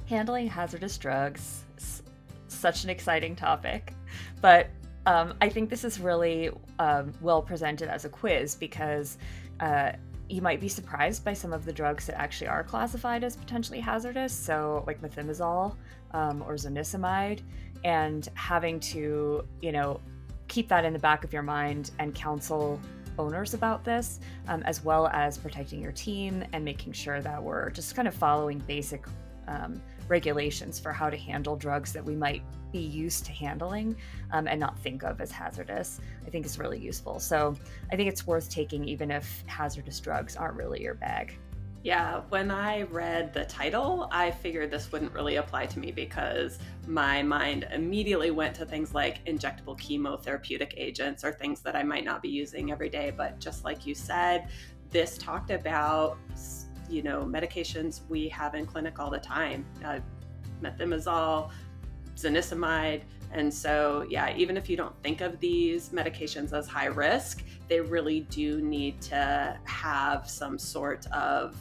Handling hazardous drugs, such an exciting topic. But I think this is really well presented as a quiz because you might be surprised by some of the drugs that actually are classified as potentially hazardous. So, like methimazole or zonisamide, and having to, keep that in the back of your mind and counsel owners about this, as well as protecting your team and making sure that we're just kind of following basic regulations for how to handle drugs that we might be used to handling and not think of as hazardous, I think is really useful. So I think it's worth taking even if hazardous drugs aren't really your bag. Yeah, when I read the title, I figured this wouldn't really apply to me because my mind immediately went to things like injectable chemotherapeutic agents or things that I might not be using every day. But just like you said, this talked about, medications we have in clinic all the time, methimazole, zonisamide. And so, yeah, even if you don't think of these medications as high risk, they really do need to have some sort of,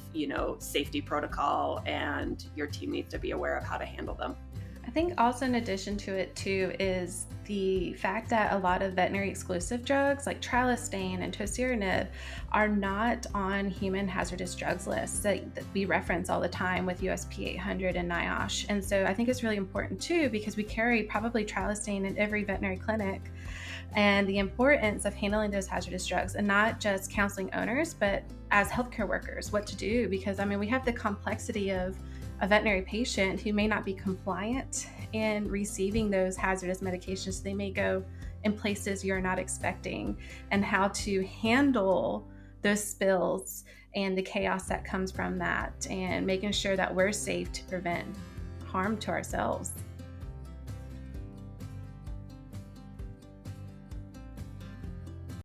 safety protocol, and your team needs to be aware of how to handle them. I think also in addition to it too is the fact that a lot of veterinary exclusive drugs like trilostane and tosiranib are not on human hazardous drugs lists that we reference all the time with USP 800 and NIOSH. And so I think it's really important too because we carry probably trilostane in every veterinary clinic, and the importance of handling those hazardous drugs and not just counseling owners, but as healthcare workers, what to do. Because we have the complexity of a veterinary patient who may not be compliant in receiving those hazardous medications. They may go in places you're not expecting, and how to handle those spills and the chaos that comes from that, and making sure that we're safe to prevent harm to ourselves.